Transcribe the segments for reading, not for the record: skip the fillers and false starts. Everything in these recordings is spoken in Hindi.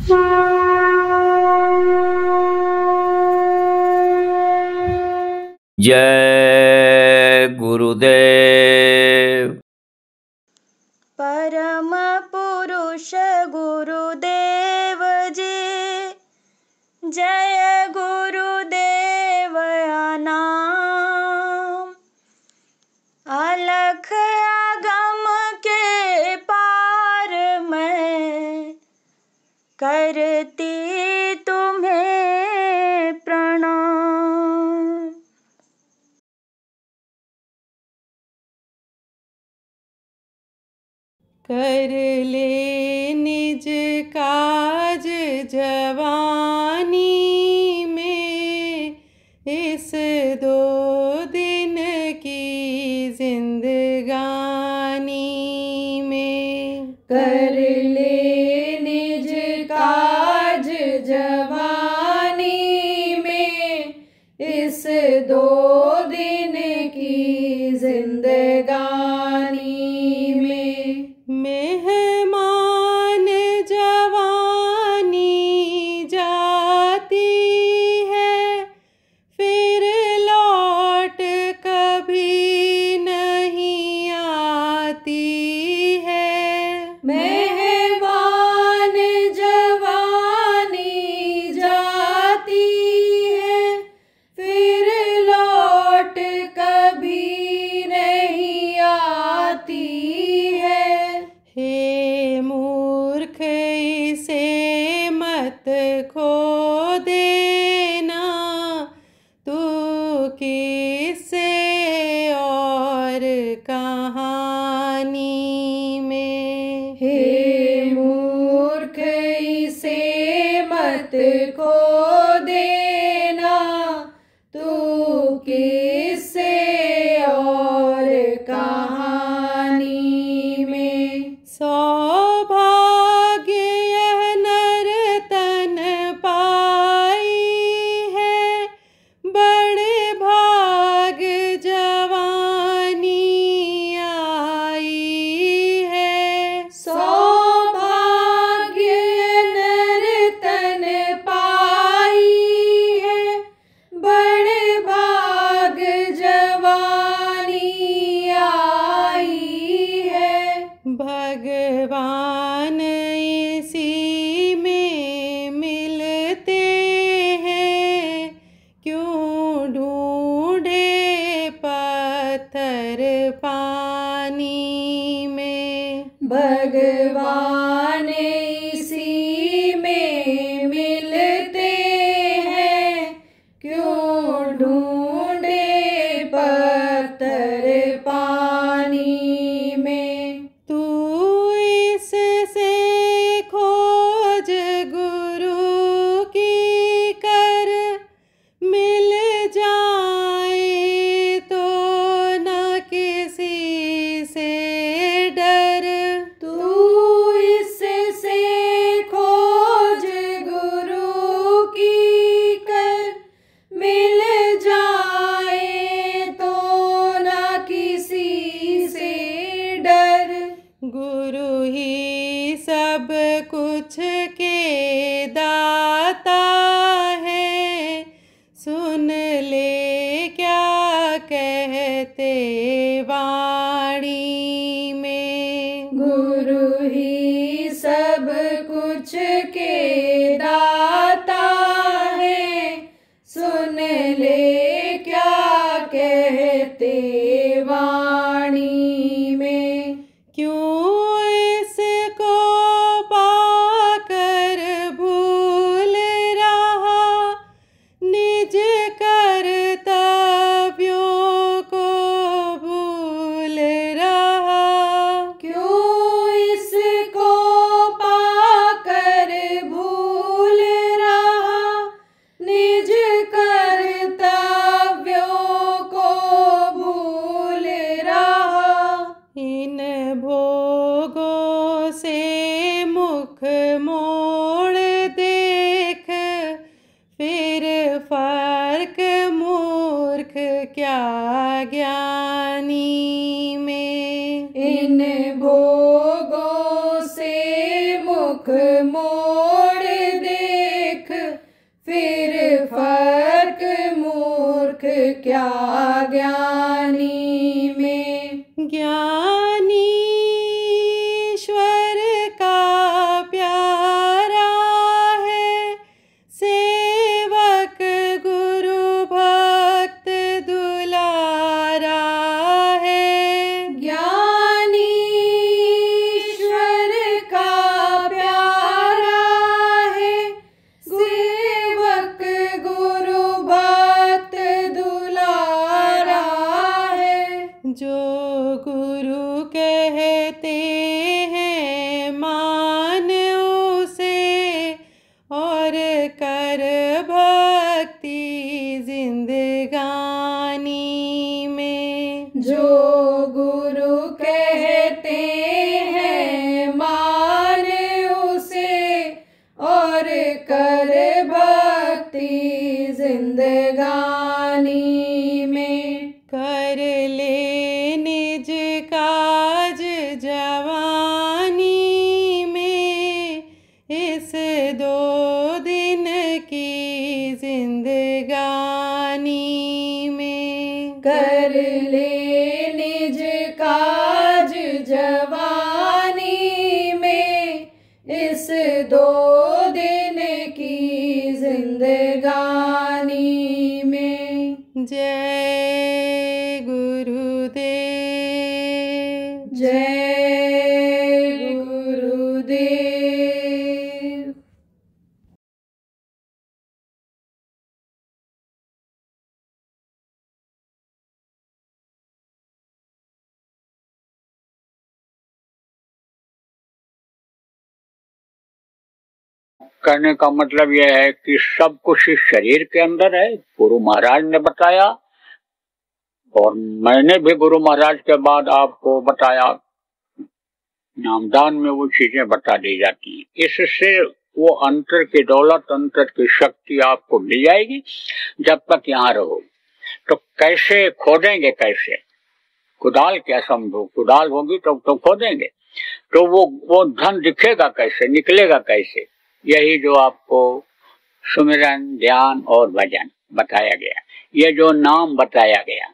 जय गुरुदेव। परम पुरुष गुरुदेव जी, जय गुरुदेव नाम। अलख अगम के पार मैं करती तुम्हें प्रणाम। कर ले निज काज जवानी में, इस 2 दिन की जिंदगानी में। कर ले निज काज जवानी में, इस 2 दिन की जिंदगानी में। मेहमान जवानी जाती है, फिर लौट कभी नहीं आती है। मेहमान जवानी जाती है, फिर लौट कभी नहीं आती है। हे मूर्ख इसे मत खो देना, तू किससे और कहानी में। हे मूर्ख इसे मत खो देना, तू किससे और कहानी में। सौभाग्य यह नर तन पाई है, बड़े भाग जवानी आई है। सौभाग्य नर तन पाई है, बड़े भाग जवानी आई है। भगवान इसी में मिलते हैं, क्यों ढूंढे पत्थर पानी में। भगवान इसी में मिलते हैं, क्यों ढूंढे पत्थर पानी में। तू इससे खोज गुरु की कर, मिल जाए तो न किसी से डर। तू इससे खोज गुरु की कर, मिल जाए तो न किसी से डर। गुरु ही सब कुछ के दाता है, सुन ले क्या कहते वाणी में। गुरु ही सब कुछ के दाता है, सुन ले क्या कहते वाणी में। क्यों इसको पाकर भूल रहा, निज कर्तव्यों को भूल रहा। क्यों इसको पाकर भूल मोड़ देख, फिर फर्क मूर्ख क्या ज्ञानी में। ज्ञानी ईश्वर का प्यारा है, सेवक गुरु भक्त दुलारा है। ज्ञानी ईश्वर का प्यारा है, सेवक गुरु भक्त दुलारा है। जो गुरु कहते हैं मान उसे, और कर भक्ति जिंदगानी में। जो गुरु कहते हैं मान उसे, और कर भक्ति जिंदगानी में। कर ले निज काज जवानी में, इस 2 दिन की जिंदगानी में। कर ले निज काज जवानी में, इस 2 दिन की जिंदगानी में। जय गुरुदेव, जय गुरुदेव। कहने का मतलब यह है कि सब कुछ इस शरीर के अंदर है, गुरु महाराज ने बताया, और मैंने भी गुरु महाराज के बाद आपको बताया। नामदान में वो चीजें बता दी जाती हैं, इससे वो अंतर की दौलत, अंतर की शक्ति आपको मिल जाएगी जब तक यहाँ रहो। तो कैसे खोदेंगे, कैसे कुदाल क्या समझो, कुदाल होगी तो खोदेंगे। तो वो धन दिखेगा कैसे, निकलेगा कैसे? यही जो आपको सुमिरन, ध्यान और भजन बताया गया, ये जो नाम बताया गया,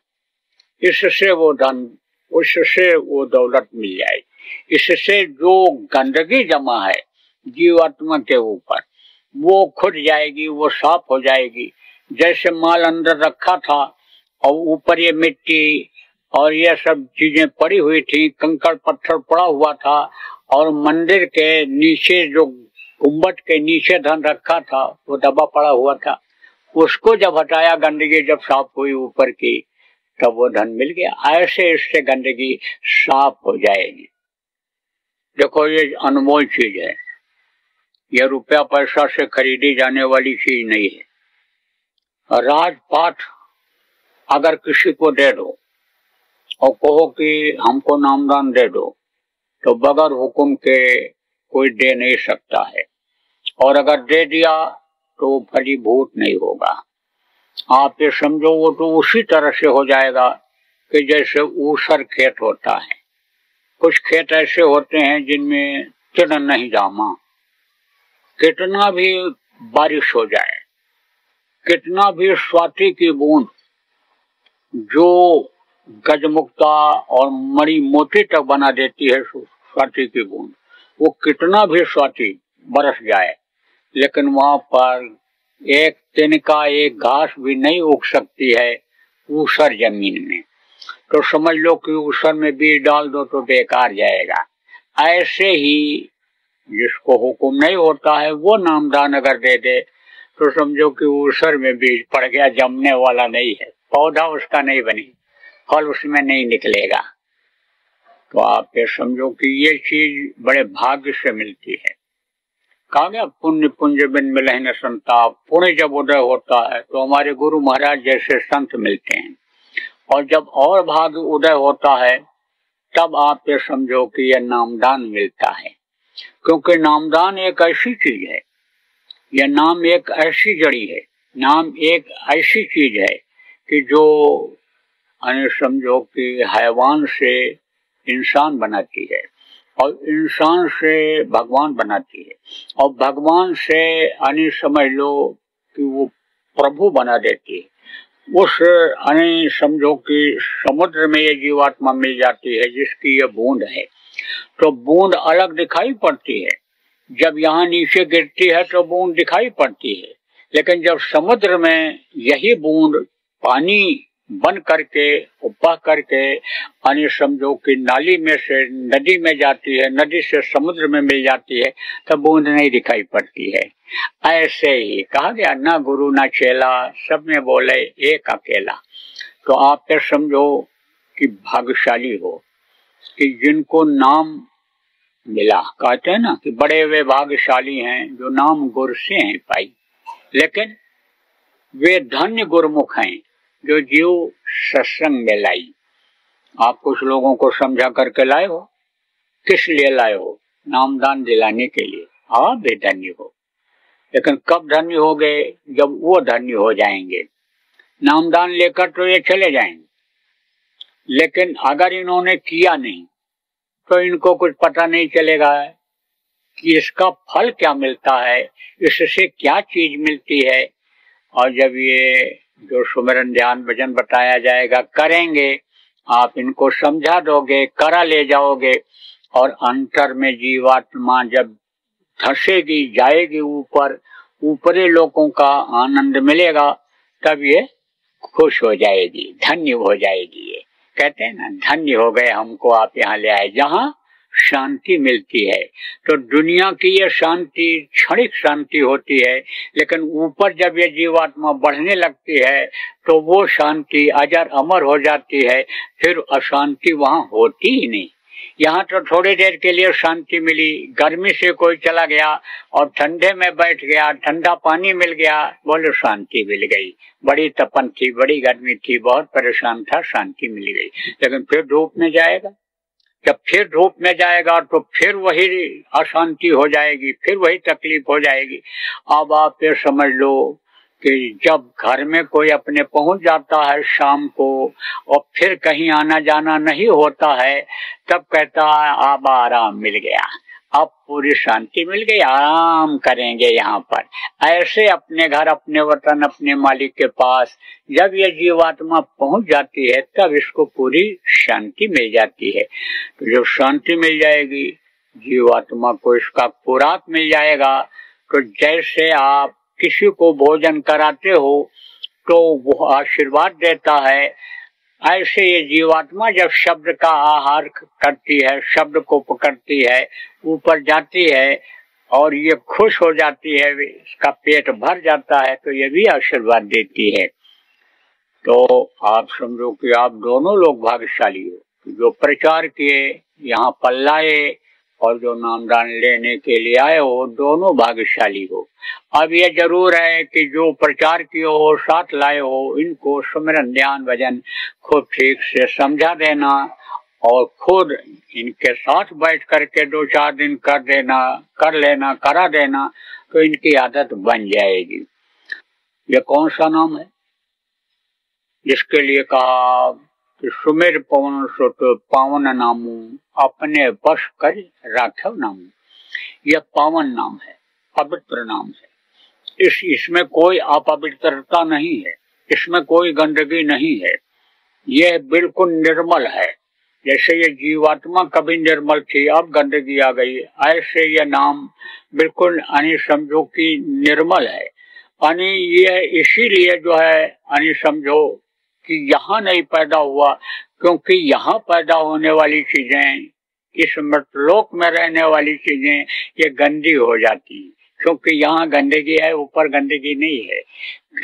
इससे वो धन, उससे वो दौलत मिल जाएगी। इससे जो गंदगी जमा है जीवात्मा के ऊपर, वो खुद जाएगी, वो साफ हो जाएगी। जैसे माल अंदर रखा था और ऊपर ये मिट्टी और ये सब चीजें पड़ी हुई थी, कंकड़ पत्थर पड़ा हुआ था, और मंदिर के नीचे जो गुम्बद के नीचे धन रखा था वो दबा पड़ा हुआ था, उसको जब हटाया, गंदगी जब साफ हुई ऊपर की, तब वो धन मिल गया। ऐसे इससे गंदगी साफ हो जाएगी। देखो ये अनमोल चीज है, यह रुपया पैसा से खरीदी जाने वाली चीज नहीं है। राजपाट अगर किसी को दे दो और कहो कि हमको नामदान दे दो, तो बगैर हुक्म के कोई दे नहीं सकता है, और अगर दे दिया तो फलीभूत नहीं होगा। आप ये समझो वो तो उसी तरह से हो जाएगा कि जैसे ऊसर खेत होता है। कुछ खेत ऐसे होते हैं जिनमें तिल नहीं जामा, कितना भी बारिश हो जाए, कितना भी स्वाति की बूंद जो गजमुक्ता और मणि मोती तक बना देती है, स्वाति की बूंद, वो कितना भी स्वाति बरस जाए, लेकिन वहां पर एक तिनका, एक घास भी नहीं उग सकती है ऊसर जमीन में। तो समझ लो कि ऊसर में बीज डाल दो तो बेकार जाएगा। ऐसे ही जिसको हुक्म नहीं होता है वो नामदान अगर दे दे तो समझो कि ऊसर में बीज पड़ गया, जमने वाला नहीं है, पौधा उसका नहीं बनी, फल उसमें नहीं निकलेगा। तो आप ये समझो कि ये चीज बड़े भाग्य से मिलती है। कहा गया पुण्य पुंज बिन मिलहि न संताप। पुण्य जब उदय होता है तो हमारे गुरु महाराज जैसे संत मिलते हैं, और जब और भाग्य उदय होता है तब आप ये समझो कि यह नामदान मिलता है। क्योंकि नामदान एक ऐसी चीज है, यह नाम एक ऐसी जड़ी है, नाम एक ऐसी चीज है कि जो समझो कि हैवान से इंसान बनाती है। और इंसान से भगवान बनाती है, और भगवान से यानी समझ लो कि वो प्रभु बना देती है। उस यानी समझो कि समुद्र में ये जीवात्मा मिल जाती है जिसकी ये बूंद है। तो बूंद अलग दिखाई पड़ती है, जब यहाँ नीचे गिरती है तो बूंद दिखाई पड़ती है, लेकिन जब समुद्र में यही बूंद पानी बन करके बह करके यानी समझो कि नाली में से नदी में जाती है, नदी से समुद्र में मिल जाती है, तब बूंद नहीं दिखाई पड़ती है। ऐसे ही कहा गया, ना गुरु ना चेला, सब में बोले एक अकेला। तो आप फिर समझो कि भाग्यशाली हो कि जिनको नाम मिला। कहते हैं ना कि बड़े वे भाग्यशाली हैं जो नाम गुर से हैं पाई, लेकिन वे धन्य गुरमुख हैं जो जीव सत्संग में लाई। आप कुछ लोगों को समझा करके लाए हो, किस लिए लाए हो? नामदान दिलाने के लिए। आप भी धन्य हो, लेकिन कब धन्य हो गए? जब वो धन्य हो जाएंगे। नामदान लेकर तो ये चले जाएंगे, लेकिन अगर इन्होंने किया नहीं तो इनको कुछ पता नहीं चलेगा कि इसका फल क्या मिलता है, इससे क्या चीज मिलती है। और जब ये जो सुमिरन ध्यान भजन बताया जाएगा करेंगे, आप इनको समझा दोगे, करा ले जाओगे, और अंतर में जीवात्मा जब धंसेगी जाएगी ऊपर, ऊपरी लोगों का आनंद मिलेगा, तब ये खुश हो जाएगी, धन्य हो जाएगी। ये कहते हैं ना, धन्य हो गए हमको आप यहाँ ले आए जहाँ शांति मिलती है। तो दुनिया की ये शांति क्षणिक शांति होती है, लेकिन ऊपर जब ये जीवात्मा बढ़ने लगती है तो वो शांति अजर अमर हो जाती है, फिर अशांति वहां होती ही नहीं। यहाँ तो थोड़ी देर के लिए शांति मिली, गर्मी से कोई चला गया और ठंडे में बैठ गया, ठंडा पानी मिल गया, बोले शांति मिल गई। बड़ी तपन थी, बड़ी गर्मी थी, बहुत परेशान था, शांति मिल गई। लेकिन फिर धूप में जाएगा, जब फिर धूप में जाएगा तो फिर वही अशांति हो जाएगी, फिर वही तकलीफ हो जाएगी। अब आप ये समझ लो कि जब घर में कोई अपने पहुंच जाता है शाम को और फिर कहीं आना जाना नहीं होता है, तब कहता है अब आराम मिल गया, अब पूरी शांति मिल गई, आराम करेंगे यहाँ पर। ऐसे अपने घर, अपने वतन, अपने मालिक के पास जब ये जीवात्मा पहुंच जाती है तब इसको पूरी शांति मिल जाती है। तो जब शांति मिल जाएगी, जीवात्मा को इसका खुराक मिल जाएगा। तो जैसे आप किसी को भोजन कराते हो तो वो आशीर्वाद देता है, ऐसे ये जीवात्मा जब शब्द का आहार करती है, शब्द को पकड़ती है, ऊपर जाती है और ये खुश हो जाती है, इसका पेट भर जाता है, तो ये भी आशीर्वाद देती है। तो आप समझो कि आप दोनों लोग भाग्यशाली हो, जो प्रचार किए यहाँ पर लाए और जो नामदान लेने के लिए आए हो, दोनों भाग्यशाली हो। अब ये जरूर है कि जो प्रचार किए हो, साथ लाए हो, इनको सुमिरन ध्यान भजन खुद ठीक से समझा देना और खुद इनके साथ बैठ करके 2-4 दिन कर लेना, करा देना, तो इनकी आदत बन जाएगी। ये कौन सा नाम है जिसके लिए कहा कि सुमिर पवन सुत पावन नामू, अपने वश कर राखव नामू। यह पावन नाम है, पवित्र नाम है। इसमें कोई अपवित्रता नहीं है, इसमें कोई गंदगी नहीं है, यह बिल्कुल निर्मल है। जैसे ये जीवात्मा कभी निर्मल थी, अब गंदगी आ गई, ऐसे ये नाम बिल्कुल यानी समझो कि निर्मल है। यानी ये इसीलिए जो है यानी समझो कि यहाँ नहीं पैदा हुआ, क्योंकि यहाँ पैदा होने वाली चीजें, इस मृतलोक में रहने वाली चीजें ये गंदी हो जाती, क्योंकि यहाँ गंदगी है, ऊपर गंदगी नहीं है।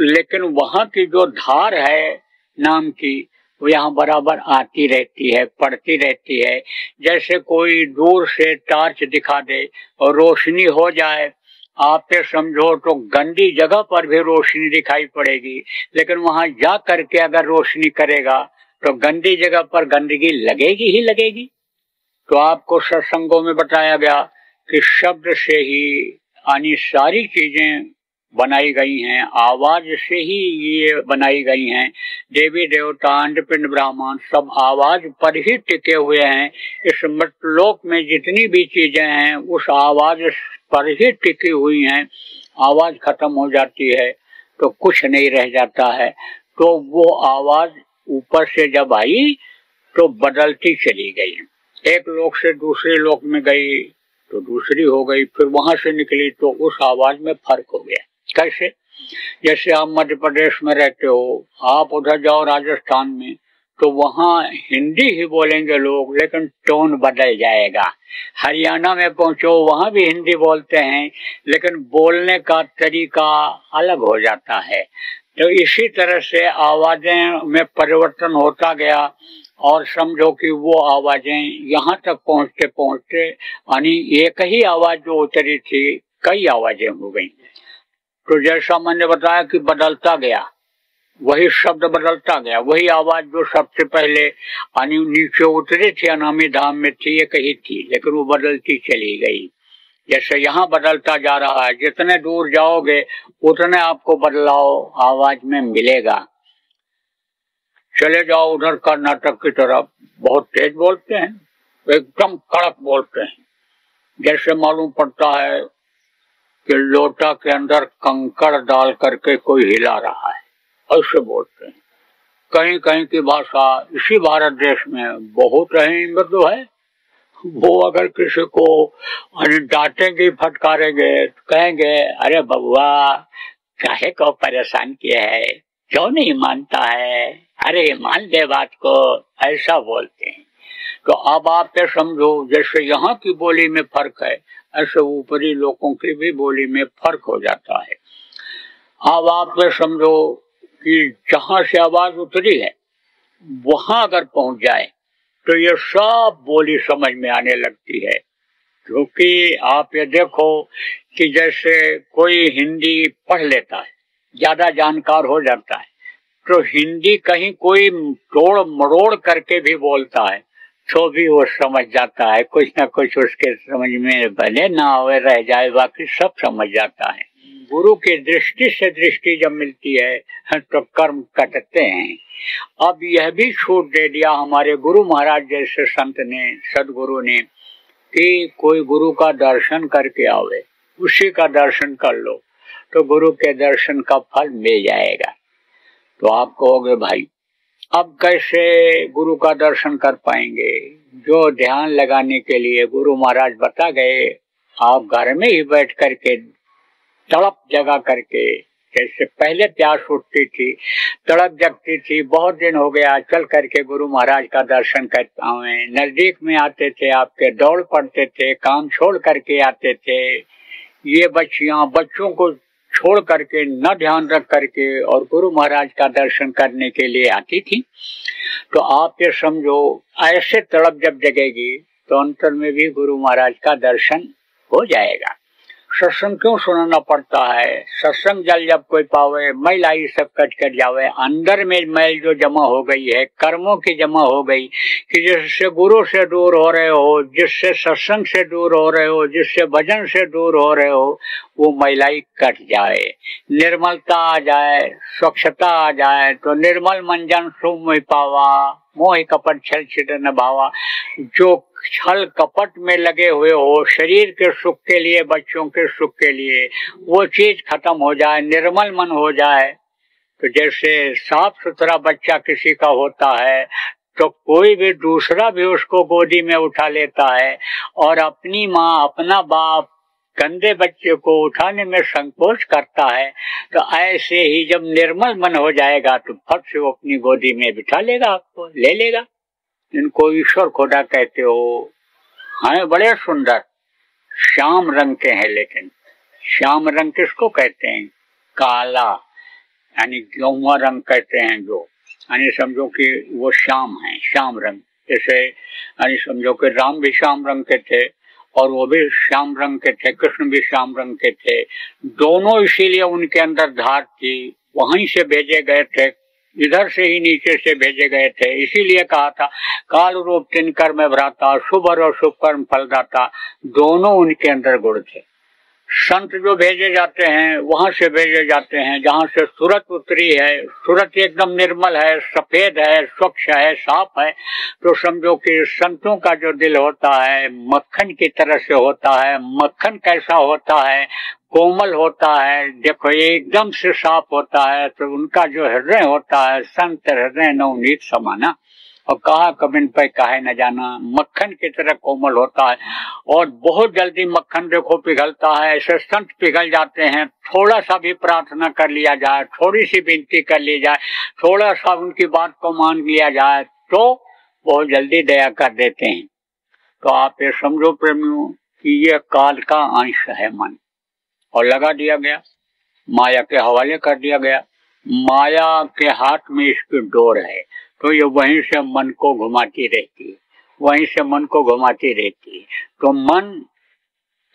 लेकिन वहाँ की जो धार है नाम की, वो यहाँ बराबर आती रहती है, पड़ती रहती है। जैसे कोई दूर से टार्च दिखा दे और रोशनी हो जाए, आप ये समझो तो गंदी जगह पर भी रोशनी दिखाई पड़ेगी, लेकिन वहां जा करके अगर रोशनी करेगा तो गंदी जगह पर गंदगी लगेगी ही लगेगी। तो आपको सत्संगों में बताया गया कि शब्द से ही यानी सारी चीजें बनाई गई हैं, आवाज से ही ये बनाई गई हैं। देवी देवता अंडपिंड ब्राह्मण सब आवाज पर ही टिके हुए हैं। इस मृतलोक में जितनी भी चीजें हैं उस आवाज पर ही टिकी हुई हैं। आवाज खत्म हो जाती है तो कुछ नहीं रह जाता है। तो वो आवाज ऊपर से जब आई तो बदलती चली गई, एक लोक से दूसरे लोक में गई तो दूसरी हो गई, फिर वहां से निकली तो उस आवाज में फर्क हो गया। कैसे? जैसे आप मध्य प्रदेश में रहते हो, आप उधर जाओ राजस्थान में तो वहाँ हिंदी ही बोलेंगे लोग, लेकिन टोन बदल जाएगा। हरियाणा में पहुंचो वहां भी हिंदी बोलते हैं, लेकिन बोलने का तरीका अलग हो जाता है। तो इसी तरह से आवाजें में परिवर्तन होता गया और समझो कि वो आवाजें यहाँ तक पहुंचते पहुंचते यानी एक ही आवाज जो उतरी थी कई आवाजें हो गई। तो जैसा मैंने बताया कि बदलता गया, वही शब्द बदलता गया, वही आवाज जो सबसे पहले यानी नीचे उतरी थी अनामी धाम में थी एक ही थी, लेकिन वो बदलती चली गई। जैसे यहाँ बदलता जा रहा है, जितने दूर जाओगे उतने आपको बदलाव आवाज में मिलेगा। चले जाओ उधर कर्नाटक की तरफ, बहुत तेज बोलते हैं, एकदम कड़क बोलते हैं, जैसे मालूम पड़ता है कि लोटा के अंदर कंकड़ डाल करके कोई हिला रहा है, ऐसे बोलते हैं। कहीं कहीं की भाषा इसी भारत देश में बहुत रही मृदु है, वो अगर किसी को डांटेंगे फटकारेंगे तो कहेंगे अरे बबुआ काहे को परेशान किया है, क्यों नहीं मानता है, अरे मान दे बात को, ऐसा बोलते हैं। तो अब आप ये समझो जैसे यहाँ की बोली में फर्क है, ऐसे ऊपरी लोगों की भी बोली में फर्क हो जाता है। अब आप ये समझो कि जहां से आवाज उतरी है वहां अगर पहुंच जाए तो ये सब बोली समझ में आने लगती है। क्योंकि आप ये देखो कि जैसे कोई हिंदी पढ़ लेता है, ज्यादा जानकार हो जाता है, तो हिंदी कहीं कोई तोड़ मरोड़ करके भी बोलता है तो भी वो समझ जाता है, कुछ ना कुछ उसके समझ में भले ना हो रह जाए, बाकी सब समझ जाता है। गुरु की दृष्टि से दृष्टि जब मिलती है तो कर्म कटते हैं। अब यह भी छूट दे दिया हमारे गुरु महाराज जैसे संत ने, सदगुरु ने, कि कोई गुरु का दर्शन करके आवे, उसी का दर्शन कर लो तो गुरु के दर्शन का फल मिल जाएगा। तो आप कहोगे भाई अब कैसे गुरु का दर्शन कर पाएंगे? जो ध्यान लगाने के लिए गुरु महाराज बता गए, आप घर में ही बैठ करके तड़प जगा करके, जैसे पहले प्यास उठती थी, तड़प जगती थी, बहुत दिन हो गया चल करके गुरु महाराज का दर्शन करता हूँ, नजदीक में आते थे आपके, दौड़ पड़ते थे, काम छोड़ करके आते थे। ये बच्चों को छोड़ करके न ध्यान रख करके और गुरु महाराज का दर्शन करने के लिए आती थी। तो आप ये समझो ऐसे तड़प जब जगेगी तो अंतर में भी गुरु महाराज का दर्शन हो जाएगा। सत्संग क्यों सुनाना पड़ता है? सत्संग जल जब कोई पावे, मैल आई सब कट कर जावे। अंदर में मैल जो जमा हो गई है, कर्मों की जमा हो गई, कि जिससे गुरु से दूर हो रहे हो, जिससे सत्संग से दूर हो रहे हो, जिससे भजन से दूर हो रहे हो, वो मैलाई कट जाए, निर्मलता आ जाए, स्वच्छता आ जाए। तो निर्मल मंजन सुम पावा, मोह कपट छल छिट न भावा। जो छल कपट में लगे हुए हो शरीर के सुख के लिए, बच्चों के सुख के लिए, वो चीज खत्म हो जाए, निर्मल मन हो जाए। तो जैसे साफ सुथरा बच्चा किसी का होता है तो कोई भी दूसरा भी उसको गोदी में उठा लेता है, और अपनी माँ अपना बाप गंदे बच्चे को उठाने में संकोच करता है। तो ऐसे ही जब निर्मल मन हो जाएगा तो फट से वो अपनी गोदी में बिठा लेगा, आपको ले लेगा। इनको ईश्वर खुदा कहते हो, हैं बड़े सुंदर, श्याम रंग के हैं। लेकिन श्याम रंग किसको कहते हैं? काला, यानी गेहुआ रंग कहते हैं जो, यानी समझो कि वो श्याम है, श्याम रंग। जैसे यानी समझो कि राम भी श्याम रंग के थे और वो भी श्याम रंग के थे, कृष्ण भी श्याम रंग के थे। दोनों इसीलिए उनके अंदर धार थी, वहीं से भेजे गए थे, इधर से ही नीचे से भेजे गए थे। इसीलिए कहा था काल रूप तिनकर में भ्राता, शुभ और शुभ कर्म फलदाता। दोनों उनके अंदर गुण थे। संत जो भेजे जाते हैं वहां से भेजे जाते हैं जहां से सूरत उतरी है। सूरत एकदम निर्मल है, सफेद है, स्वच्छ है, साफ है। तो समझो कि संतों का जो दिल होता है मक्खन की तरह से होता है। मक्खन कैसा होता है? कोमल होता है। देखो ये एकदम से साफ होता है। तो उनका जो हृदय होता है, संत हृदय नवनीत समाना, और कहा कबिन पे काहे न जाना, मक्खन की तरह कोमल होता है। और बहुत जल्दी मक्खन देखो पिघलता है। ऐसे संत पिघल जाते हैं। थोड़ा सा भी प्रार्थना कर लिया जाए, थोड़ी सी विनती कर ली जाए, थोड़ा सा उनकी बात को मान लिया जाए तो बहुत जल्दी दया कर देते हैं। तो आप ये समझो प्रेमियों कि ये काल का अंश है मन, और लगा दिया गया, माया के हवाले कर दिया गया। माया के हाथ में इसकी डोर है, तो ये वहीं से मन को घुमाती रहती है, वहीं से मन को घुमाती रहती है। तो मन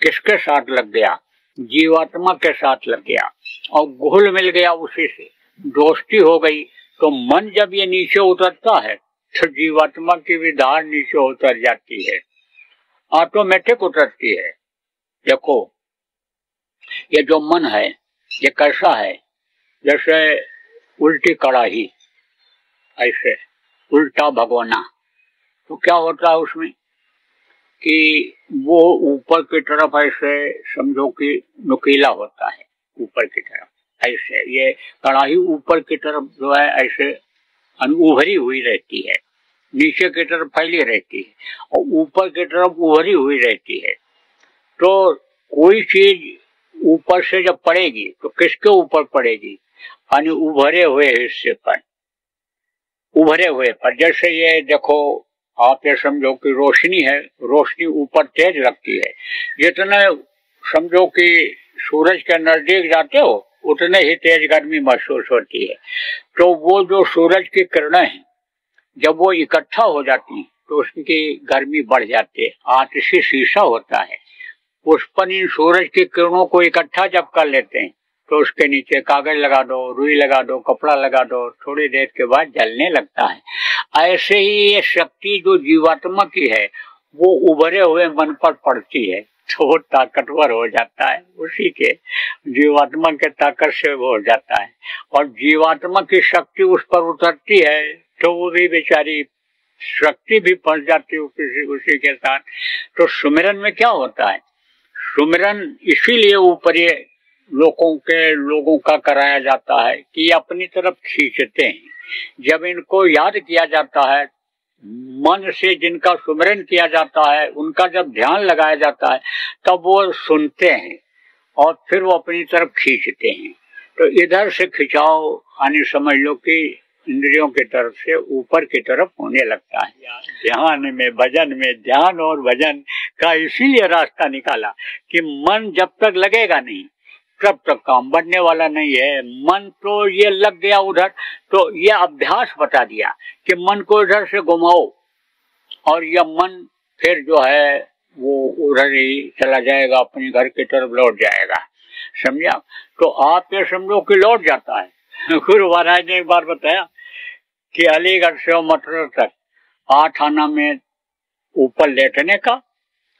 किसके साथ लग गया? जीवात्मा के साथ लग गया और घुल मिल गया, उसी से दोस्ती हो गई। तो मन जब ये नीचे उतरता है तो जीवात्मा की भी धार नीचे उतर जाती है, ऑटोमेटिक उतरती है। देखो ये जो मन है ये कैसा है? जैसे उल्टी कड़ाही, ऐसे उल्टा भगोना। तो क्या होता है उसमें कि वो ऊपर की तरफ ऐसे समझो कि नुकीला होता है, ऊपर की तरफ ऐसे ये कड़ाही ऊपर की तरफ जो है ऐसे उभरी हुई रहती है, नीचे की तरफ फैली रहती है और ऊपर की तरफ उभरी हुई रहती है। तो कोई चीज ऊपर से जब पड़ेगी तो किसके ऊपर पड़ेगी? यानी उभरे हुए हिस्से पर, उभरे हुए पर। जैसे ये देखो आप ये समझो कि रोशनी है, रोशनी ऊपर तेज लगती है। जितने समझो कि सूरज के नजदीक जाते हो उतने ही तेज गर्मी महसूस होती है। तो वो जो सूरज की किरणें हैं जब वो इकट्ठा हो जाती हैं तो उसकी गर्मी बढ़ जाती है। आतिशी शीशा होता है, उस पर इन सूरज की किरणों को इकट्ठा जब कर लेते हैं तो उसके नीचे कागज लगा दो, रुई लगा दो, कपड़ा लगा दो, थोड़ी देर के बाद जलने लगता है। ऐसे ही ये शक्ति जो जीवात्मा की है वो उभरे हुए मन पर पड़ती है तो वो ताकतवर हो जाता है, उसी के जीवात्मा के ताकत से वो हो जाता है। और जीवात्मा की शक्ति उस पर उतरती है तो वो भी बेचारी शक्ति भी पहुंच जाती है उसी के साथ। तो सुमिरन में क्या होता है? सुमिरन इसीलिए ऊपरी लोगों का कराया जाता है कि अपनी तरफ खींचते हैं। जब इनको याद किया जाता है, मन से जिनका सुमिरन किया जाता है, उनका जब ध्यान लगाया जाता है तब वो सुनते हैं और फिर वो अपनी तरफ खींचते हैं। तो इधर से खिंचाव यानी समझ लो कि इंद्रियों की तरफ से ऊपर की तरफ होने लगता है। ध्यान में, भजन में, ध्यान और भजन का इसीलिए रास्ता निकाला कि मन जब तक लगेगा नहीं तब तक काम बढ़ने वाला नहीं है। मन तो ये लग गया उधर, तो ये अभ्यास बता दिया कि मन को इधर से घुमाओ और यह मन फिर जो है वो उधर ही चला जाएगा, अपने घर की तरफ लौट जाएगा। समझा? तो आप ये समझो कि लौट जाता है। गुरु महाराज ने एक बार बताया कि अलीगढ़ से मथुरा तक 8 आना में ऊपर लेटने का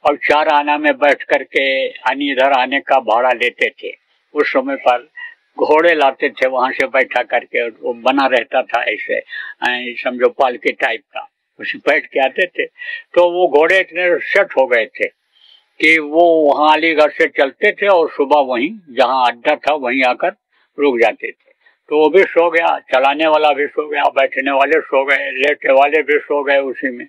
और 4 आना में बैठ करके इधर आने का भाड़ा लेते थे। उस समय पर घोड़े लाते थे, वहां से बैठा करके वो बना रहता था ऐसे समझो पालकी टाइप का, उसे बैठ के आते थे। तो वो घोड़े इतने सेट हो गए थे कि वो वहां अलीगढ़ से चलते थे और सुबह वहीं जहां अड्डा था वहीं आकर रुक जाते थे। तो वो भी सो गया, चलाने वाला भी सो गया, बैठने वाले सो गए, लेटने वाले भी सो गए उसी में।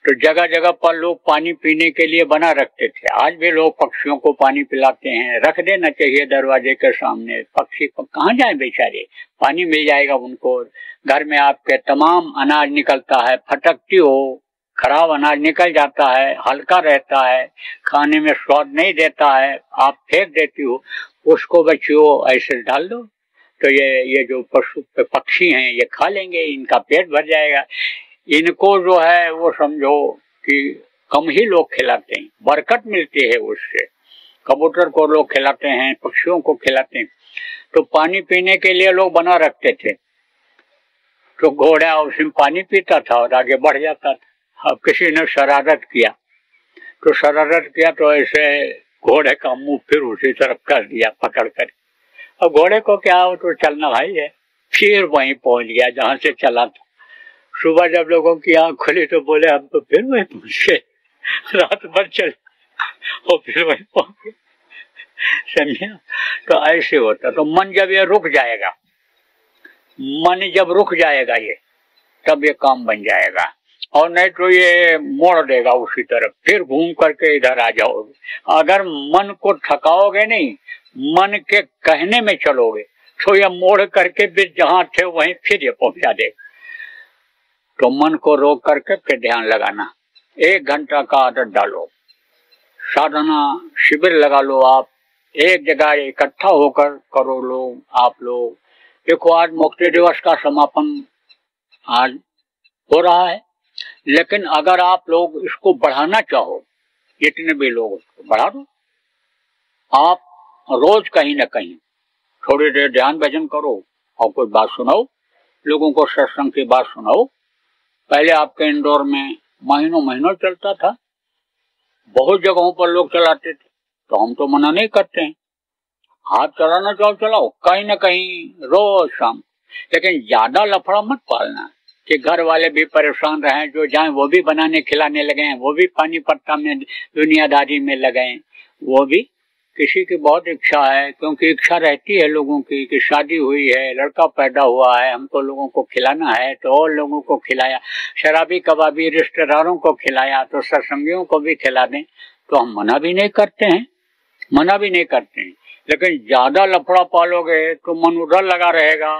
तो जगह जगह पर लोग पानी पीने के लिए बना रखते थे। आज भी लोग पक्षियों को पानी पिलाते हैं, रख देना चाहिए दरवाजे के सामने। पक्षी कहाँ जाए बेचारे, पानी मिल जाएगा उनको। घर में आपके तमाम अनाज निकलता है, फटकती हो खराब अनाज निकल जाता है, हल्का रहता है, खाने में स्वाद नहीं देता है, आप फेंक देती हो, उसको बच्चियों ऐसे डाल दो तो ये जो पशु पक्षी हैं ये खा लेंगे, इनका पेट भर जाएगा। इनको जो है वो समझो कि कम ही लोग खिलाते हैं, बरकत मिलती है उससे। कबूतर को लोग खिलाते हैं, पक्षियों को खिलाते हैं। तो पानी पीने के लिए लोग बना रखते थे, तो घोड़ा उसमें पानी पीता था और आगे बढ़ जाता था। अब किसी ने शरारत किया तो ऐसे घोड़े का मुंह फिर उसी तरफ कर दिया पकड़ कर। अब घोड़े को क्या हो, तो चलना भाई है। फिर वहीं पहुंच गया जहां से चला था। सुबह जब लोगों की आंख खुली तो बोले हम तो फिर वहीं पहुंचे, रात भर चले और फिर वहीं पहुंचे। समझे? तो ऐसे होता। तो मन जब ये रुक जाएगा, मन जब रुक जाएगा ये, तब ये काम बन जाएगा। और नहीं तो ये मोड़ देगा उसी तरफ, फिर घूम करके इधर आ जाओगे। अगर मन को थकाओगे नहीं, मन के कहने में चलोगे, तो ये मोड़ करके फिर जहां थे वहीं फिर ये पहुंचा देगा। तो मन को रोक करके फिर ध्यान लगाना। 1 घंटा का आदत डालो, साधना शिविर लगा लो। आप एक जगह इकट्ठा होकर करो लोग, आप लोग। देखो आज मुक्ति दिवस का समापन आज हो रहा है, लेकिन अगर आप लोग इसको बढ़ाना चाहो, जितने भी लोग उसको बढ़ा दो। आप रोज कहीं ना कहीं थोड़ी देर ध्यान भजन करो और कोई बात सुनाओ, लोगों को सत्संग की बात सुनाओ। पहले आपके इंदौर में महीनों महीनों चलता था, बहुत जगहों पर लोग चलाते थे, तो हम तो मना नहीं करते हैं। हाथ चलाना चाहो चलाओ, कहीं ना कहीं रोज शाम। लेकिन ज्यादा लफड़ा मत पालना कि घर वाले भी परेशान रहे, जो जाएं वो भी बनाने खिलाने लगे, वो भी पानी पत्ता में दुनियादारी में लगे। वो भी किसी की बहुत इच्छा है, क्योंकि इच्छा रहती है लोगों की कि शादी हुई है, लड़का पैदा हुआ है, हमको लोगों को खिलाना है, तो और लोगों को खिलाया। शराबी कबाबी रिश्तेदारों को खिलाया, तो सत्संगियों को भी खिला दें। तो हम मना भी नहीं करते हैं, मना भी नहीं करते हैं। लेकिन ज्यादा लफड़ा पालोगे तो मन उधर लगा रहेगा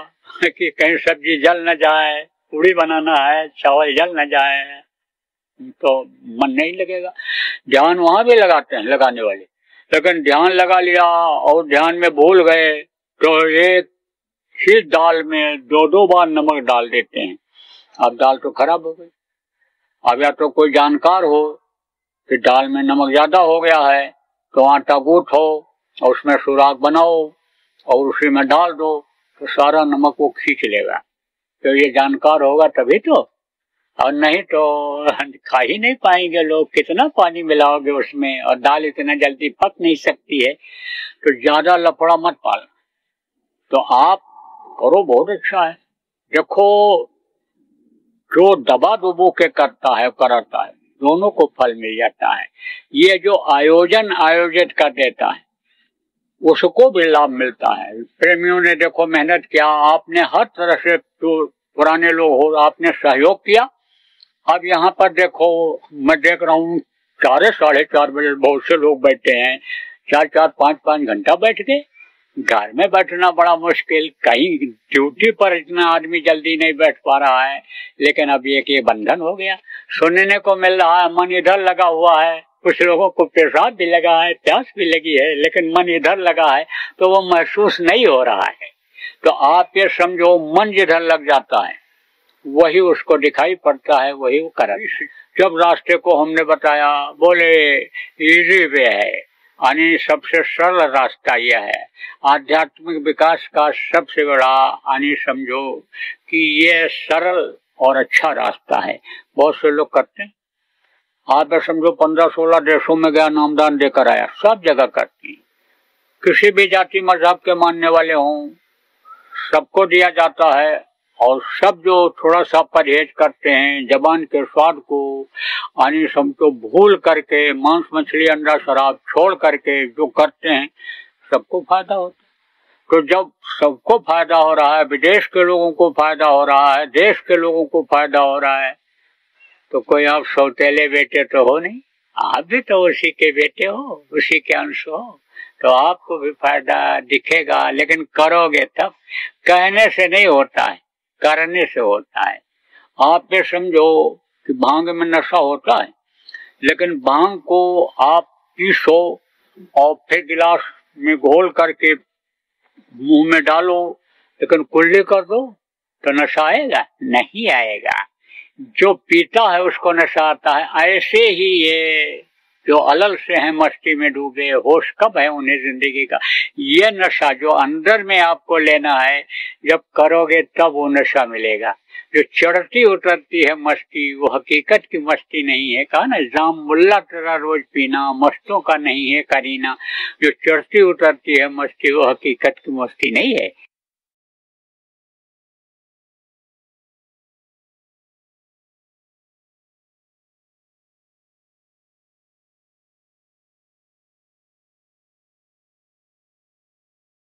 कि कहीं सब्जी जल न जाए, पूड़ी बनाना है, चावल जल न जाए, तो मन नहीं लगेगा। ध्यान वहां भी लगाते हैं लगाने वाले, लेकिन ध्यान लगा लिया और ध्यान में भूल गए तो एक ही दाल में 2-2 बार नमक डाल देते हैं। अब दाल तो खराब हो गई। अब या तो कोई जानकार हो कि दाल में नमक ज्यादा हो गया है, तो आटा गूंथो और उसमें सुराख बनाओ और उसी में डाल दो, तो सारा नमक वो खींच लेगा। तो ये जानकार होगा तभी तो, और नहीं तो खा ही नहीं पाएंगे लोग। कितना पानी मिलाओगे उसमें, और दाल इतना जल्दी पक नहीं सकती है। तो ज्यादा लफड़ा मत पालना। तो आप करो, बहुत अच्छा है। देखो जो दबा दुबो के करता है कराता है, दोनों को फल मिल जाता है। ये जो आयोजन आयोजित कर देता है उसको भी लाभ मिलता है। प्रेमियों ने देखो मेहनत किया, आपने हर तरह से, जो पुराने लोग हो आपने सहयोग किया। अब यहाँ पर देखो मैं देख रहा हूँ 4-4:30 बजे बहुत से लोग बैठे हैं, 4-4, 5-5 घंटा बैठ गए। घर में बैठना बड़ा मुश्किल, कहीं ड्यूटी पर इतना आदमी जल्दी नहीं बैठ पा रहा है। लेकिन अब ये बंधन हो गया, सुनने को मिल रहा है, मन इधर लगा हुआ है। कुछ लोगों को पेशाब भी लगा है, प्यास भी लगी है, लेकिन मन इधर लगा है तो वो महसूस नहीं हो रहा है। तो आप ये समझो, मन जिधर लग जाता है वही उसको दिखाई पड़ता है, वही वो कर। जब रास्ते को हमने बताया, बोले इजी वे है, यानी सबसे सरल रास्ता यह है। आध्यात्मिक विकास का सबसे बड़ा यानी समझो कि ये सरल और अच्छा रास्ता है। बहुत से लोग करते हैं। आप समझो 15-16 देशों में गया, नामदान देकर आया, सब जगह करती हैं। किसी भी जाति मजहब के मानने वाले हों, सबको दिया जाता है। और सब जो थोड़ा सा परहेज करते हैं, जबान के स्वाद को यानी समझो भूल करके, मांस मछली अंडा शराब छोड़ करके जो करते हैं, सबको फायदा होता है। तो जब सबको फायदा हो रहा है, विदेश के लोगों को फायदा हो रहा है, देश के लोगों को फायदा हो रहा है, तो कोई आप सौतेले बेटे तो हो नहीं, आप भी तो उसी के बेटे हो, उसी के अंश हो, तो आपको भी फायदा दिखेगा। लेकिन करोगे तब, कहने से नहीं होता है, करने से होता है। आप ये समझो कि भांग में नशा होता है, लेकिन भांग को आप पीसो और फिर गिलास में घोल करके मुंह में डालो, लेकिन कुल्ली कर दो तो नशा आएगा? नहीं आएगा। जो पीता है उसको नशा आता है। ऐसे ही ये जो अलल से हैं मस्ती में डूबे, होश कब है उन्हें जिंदगी का। ये नशा जो अंदर में आपको लेना है, जब करोगे तब वो नशा मिलेगा। जो चढ़ती उतरती है मस्ती वो हकीकत की मस्ती नहीं है। कहा ना, जाम मुल्ला तेरा रोज पीना, मस्तों का नहीं है करीना। जो चढ़ती उतरती है मस्ती वो हकीकत की मस्ती नहीं है।